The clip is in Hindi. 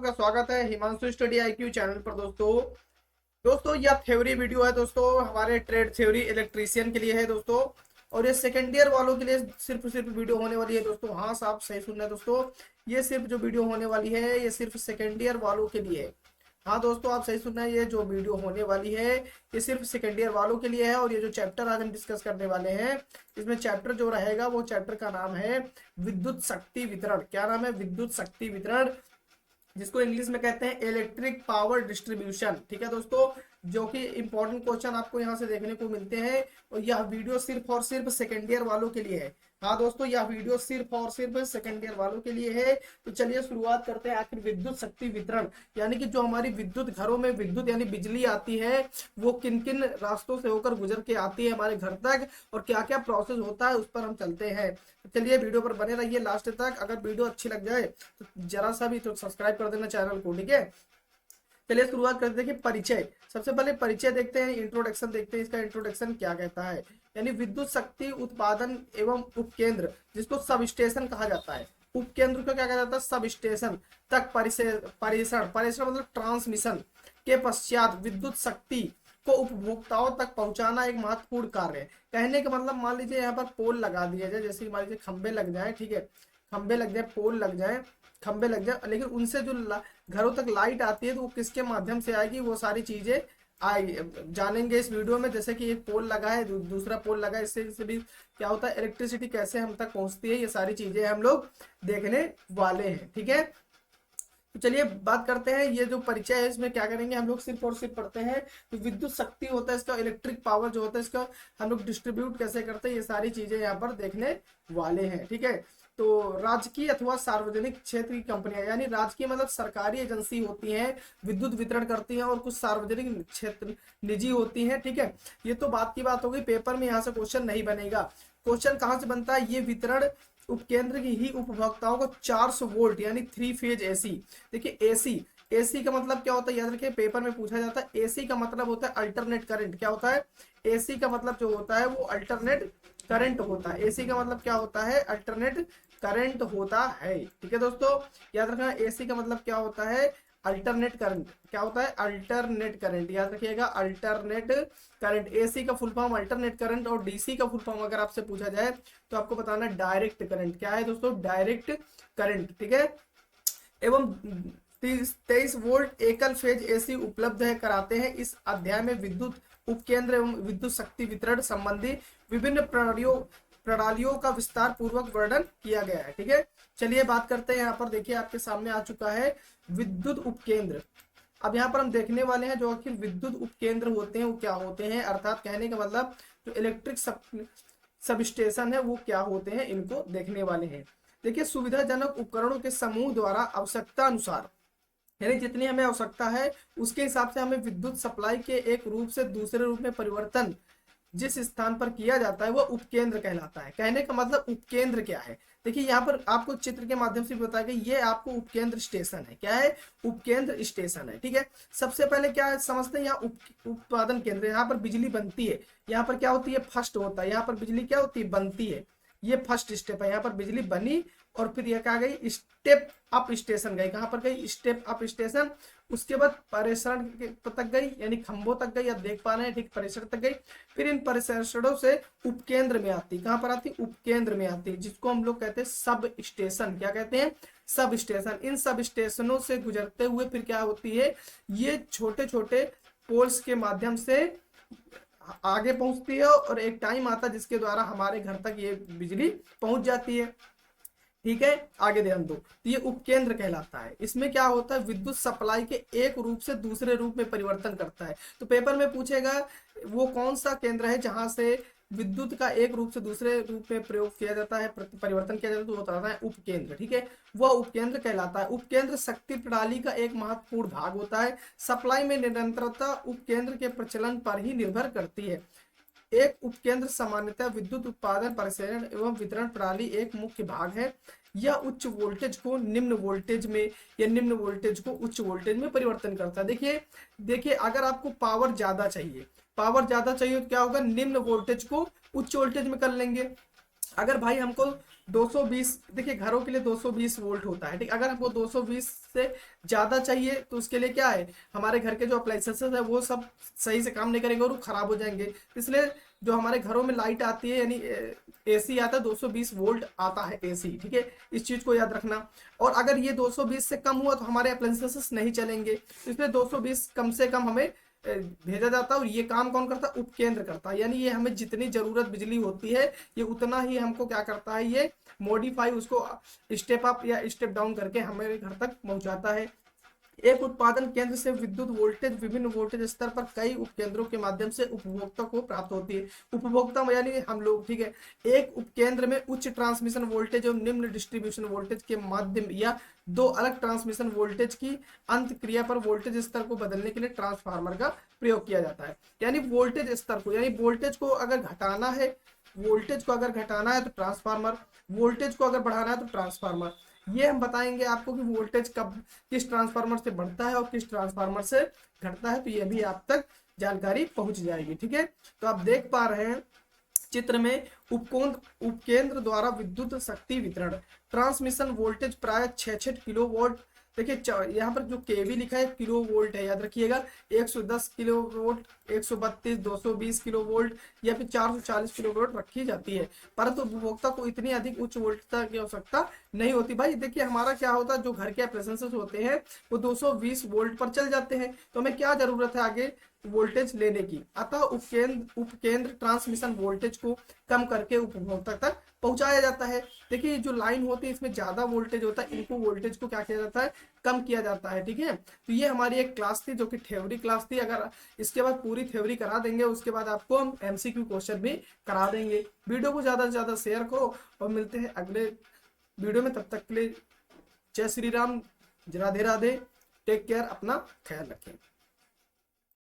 का स्वागत है हिमांशु स्टडी आईक्यू चैनल पर। दोस्तों यह थ्योरी वीडियो है दोस्तों, हमारे ट्रेड थ्योरी इलेक्ट्रीशियन के लिए है दोस्तों। और ये सेकेंड ईयर वालों के लिए सिर्फ वीडियो होने वाली है दोस्तों। हाँ साहब सही सुन रहे हैं दोस्तों, ये सिर्फ जो वीडियो होने वाली है ये सिर्फ सेकेंड ईयर वालों के लिए है। हाँ दोस्तों आप सही सुन रहे हैं, ये जो वीडियो होने वाली है ये सिर्फ सेकेंड ईयर वालों के लिए है। और ये जो चैप्टर आज हम डिस्कस करने वाले हैं, इसमें चैप्टर जो रहेगा वो चैप्टर का नाम है विद्युत शक्ति वितरण। क्या नाम है? विद्युत शक्ति वितरण, जिसको इंग्लिश में कहते हैं इलेक्ट्रिक पावर डिस्ट्रीब्यूशन। ठीक है दोस्तों, जो कि इंपॉर्टेंट क्वेश्चन आपको यहाँ से देखने को मिलते हैं। और यह वीडियो सिर्फ और सिर्फ सेकेंड ईयर वालों के लिए है। हाँ दोस्तों, यह वीडियो सिर्फ और सिर्फ सेकेंड ईयर वालों के लिए है। तो चलिए शुरुआत करते हैं। आखिर विद्युत शक्ति वितरण यानी कि जो हमारी विद्युत घरों में विद्युत यानी बिजली आती है, वो किन किन रास्तों से होकर गुजर के आती है हमारे घर तक, और क्या क्या प्रोसेस होता है उस पर हम चलते हैं। तो चलिए वीडियो पर बने रहिए लास्ट तक। अगर वीडियो अच्छी लग जाए तो जरा सा भी तो सब्सक्राइब कर देना चैनल को। ठीक है, चलिए शुरुआत करते हैं कि परिचय। सबसे पहले परिचय देखते हैं, इंट्रोडक्शन देखते हैं। इसका इंट्रोडक्शन क्या कहता है, यानी विद्युत शक्ति उत्पादन एवं उपकेंद्र, जिसको सब स्टेशन कहा जाता है। उपकेंद्र को क्या कहा जाता है? सब स्टेशन तक परिसर मतलब ट्रांसमिशन के पश्चात विद्युत शक्ति को उपभोक्ताओं तक पहुंचाना एक महत्वपूर्ण कार्य है। कहने का मतलब, मान लीजिए यहाँ पर पोल लगा दिया जाए, जैसे मान लीजिए खंबे लग जाए। ठीक है, खंबे लग जाए, पोल लग जाए, खंबे लग जाए, लेकिन उनसे जो घरों तक लाइट आती है तो वो किसके माध्यम से आएगी, वो सारी चीजें जानेंगे इस वीडियो में। जैसे कि एक पोल लगा है, दूसरा पोल लगा है, इससे भी क्या होता है, इलेक्ट्रिसिटी कैसे हम तक पहुंचती है, ये सारी चीजें हम लोग देखने वाले हैं। ठीक है, तो चलिए बात करते हैं। ये जो परिचय है इसमें क्या करेंगे हम लोग, सिर्फ और सिर्फ पढ़ते हैं तो विद्युत शक्ति होता है, इसका इलेक्ट्रिक पावर जो होता है इसका हम लोग डिस्ट्रीब्यूट कैसे करते हैं, ये सारी चीजें यहाँ पर देखने वाले हैं। ठीक है, तो राजकीय अथवा सार्वजनिक क्षेत्र की कंपनियां, यानी राजकीय मतलब सरकारी एजेंसी होती हैं, विद्युत वितरण करती हैं, और कुछ सार्वजनिक क्षेत्र निजी होती हैं। ठीक है, ये तो बात की बात होगी, पेपर में यहाँ से क्वेश्चन नहीं बनेगा। क्वेश्चन कहाँ से बनता है, ये वितरण उपकेंद्र की ही उपभोक्ताओं को 400 वोल्ट यानी 3 फेज एसी। देखिए एसी का मतलब क्या होता है, याद रखिए पेपर में पूछा जाता है। एसी का मतलब होता है अल्टरनेट करंट। क्या होता है? एसी का मतलब जो होता है वो अल्टरनेट करंट होता है। एसी का मतलब क्या होता है? अल्टरनेट करंट होता है। ठीक है दोस्तों, याद रखना एसी का मतलब क्या होता है, अल्टरनेट करंट। क्या होता है? अल्टरनेट करंट, याद रखिएगा अल्टरनेट करंट। एसी का फुल फॉर्म अल्टरनेट करंट, और डीसी का फुल फॉर्म अगर आपसे पूछा जाए तो आपको बताना डायरेक्ट करंट। क्या है दोस्तों? Direct current. ठीक है, एवं 23 वोल्ट एकल फेज एसी उपलब्ध है कराते हैं। इस अध्याय में विद्युत उपकेंद्र एवं विद्युत शक्ति वितरण संबंधी विभिन्न प्रणालियों का विस्तार पूर्वक वर्णन किया गया है। ठीक है, चलिए बात करते हैं। यहाँ पर देखिए आपके सामने आ चुका है विद्युत उपकेंद्र। अब यहाँ पर हम देखने वाले हैं जो आखिर विद्युत उपकेंद्र होते हैं वो क्या होते हैं, अर्थात कहने का मतलब जो इलेक्ट्रिक सब स्टेशन है वो क्या होते हैं, इनको देखने वाले हैं। देखिए, सुविधाजनक उपकरणों के समूह द्वारा आवश्यकता अनुसार, यानी जितनी हमें आवश्यकता है उसके हिसाब से हमें विद्युत सप्लाई के एक रूप से दूसरे रूप में परिवर्तन जिस स्थान पर किया जाता है वो उपकेंद्र कहलाता है। कहने का मतलब उपकेंद्र क्या है, देखिए यहाँ पर आपको चित्र के माध्यम से बताया गया, ये आपको उपकेंद्र स्टेशन है। क्या है? उपकेंद्र स्टेशन है। ठीक है, सबसे पहले क्या समझते हैं, यहाँ उत्पादन केंद्र, यहाँ पर बिजली बनती है। यहाँ पर क्या होती है? फर्स्ट होता है, यहाँ पर बिजली क्या होती है? बनती है। ये फर्स्ट स्टेप है, यहाँ पर बिजली बनी, और फिर यह क्या गई? स्टेप अप स्टेशन गई। कहाँ पर गई? Step up station. उसके बाद परिसरण तक गई, यानी खंभों तक गई, आप देख पा रहे हैं। ठीक, परिसर तक गई। फिर इन परिसरों से उपकेंद्र में आती। कहाँ पर आती? उपकेंद्र में आती, जिसको हम लोग कहते हैं सब स्टेशन। क्या कहते हैं? Sub station. इन सब स्टेशनों से गुजरते हुए फिर क्या होती है, ये छोटे छोटे पोल्स के माध्यम से आगे पहुंचती है, और एक टाइम आता है जिसके द्वारा हमारे घर तक ये बिजली पहुंच जाती है। ठीक है, आगे ध्यान दो, तो ये उपकेंद्र कहलाता है। इसमें क्या होता है, विद्युत सप्लाई के एक रूप से दूसरे रूप में परिवर्तन करता है। तो पेपर में पूछेगा वो कौन सा केंद्र है जहां से विद्युत का एक रूप से दूसरे रूप में प्रयोग किया जाता है, परिवर्तन किया जाता है, तो बताता है उपकेंद्र। ठीक है, वह उपकेंद्र कहलाता है। उपकेंद्र शक्ति प्रणाली का एक महत्वपूर्ण भाग होता है। सप्लाई में निरंतरता उपकेंद्र के प्रचलन पर ही निर्भर करती है। एक उपकेंद्र सामान्यतः विद्युत उत्पादन परिसरण एवं वितरण प्रणाली एक मुख्य भाग है। यह उच्च वोल्टेज को निम्न वोल्टेज में या निम्न वोल्टेज को उच्च वोल्टेज में परिवर्तन करता है। देखिए अगर आपको पावर ज्यादा चाहिए तो क्या होगा, निम्न वोल्टेज को उच्च वोल्टेज में कर लेंगे। अगर भाई हमको 220, देखिए घरों के लिए 220 वोल्ट होता है, ठीक। अगर हमको 220 से ज़्यादा चाहिए तो उसके लिए क्या है, हमारे घर के जो अप्लाइंसेस है वो सब सही से काम नहीं करेंगे और वो खराब हो जाएंगे। इसलिए जो हमारे घरों में लाइट आती है यानी एसी आता है 220 वोल्ट आता है एसी, ठीक है। इस चीज़ को याद रखना। और अगर ये 220 से कम हुआ तो हमारे अप्लाइंसेस नहीं चलेंगे, इसलिए 220 कम से कम हमें भेजा जाता है। और ये काम कौन करता है, उपकेंद्र करता है, यानी ये हमें जितनी जरूरत बिजली होती है ये उतना ही हमको क्या करता है, ये मॉडिफाई उसको स्टेप अप या स्टेप डाउन करके हमारे घर तक पहुंचाता है। एक उत्पादन केंद्र से विद्युत वोल्टेज विभिन्न वोल्टेज स्तर पर कई उपकेंद्रों के माध्यम से उपभोक्ता को प्राप्त होती है। उपभोक्ता यानी हम लोग, ठीक है। एक उपकेंद्र में उच्च ट्रांसमिशन वोल्टेज और निम्न डिस्ट्रीब्यूशन वोल्टेज के माध्यम या दो अलग ट्रांसमिशन वोल्टेज की अंत क्रिया पर वोल्टेज स्तर को बदलने के लिए ट्रांसफार्मर का प्रयोग किया जाता है। यानी वोल्टेज स्तर को, यानी वोल्टेज को अगर घटाना है, तो ट्रांसफार्मर, वोल्टेज को अगर बढ़ाना है तो ट्रांसफार्मर। ये हम बताएंगे आपको कि वोल्टेज कब किस ट्रांसफार्मर से बढ़ता है और किस ट्रांसफार्मर से घटता है, तो ये भी आप तक जानकारी पहुंच जाएगी, ठीक है। तो आप देख पा रहे हैं चित्र में उपकेंद्र द्वारा विद्युत शक्ति वितरण, ट्रांसमिशन वोल्टेज प्राय 6 किलोवाट। देखिए यहाँ पर जो केवी लिखा है किलो वोल्ट है, याद रखिएगा। 110 किलो वोल्ट, 132, 220 किलो वोल्ट या फिर 440 किलो वोल्ट रखी जाती है, परंतु उपभोक्ता को इतनी अधिक उच्च वोल्टता की आवश्यकता नहीं होती। भाई देखिए हमारा क्या होता है, जो घर के अप्लायंसेस होते हैं वो 220 वोल्ट पर चल जाते हैं, तो हमें क्या जरूरत है आगे वोल्टेज लेने की। अतः उपकेंद्र ट्रांसमिशन वोल्टेज को कम करके उपभोक्ता तक पहुंचाया जाता है। देखिए जो लाइन होती है इसमें ज्यादा वोल्टेज होता है, इनको वोल्टेज को क्या किया जाता है, कम किया जाता है, ठीक है। तो ये हमारी एक क्लास थी जो कि थ्योरी क्लास थी। अगर इसके बाद पूरी थ्योरी करा देंगे, उसके बाद आपको हम एमसीक्यू क्वेश्चन भी करा देंगे। वीडियो को ज्यादा से ज्यादा शेयर करो और मिलते हैं अगले वीडियो में। तब तक के लिए जय श्री राम, राधे राधे, टेक केयर, अपना ख्याल रखें।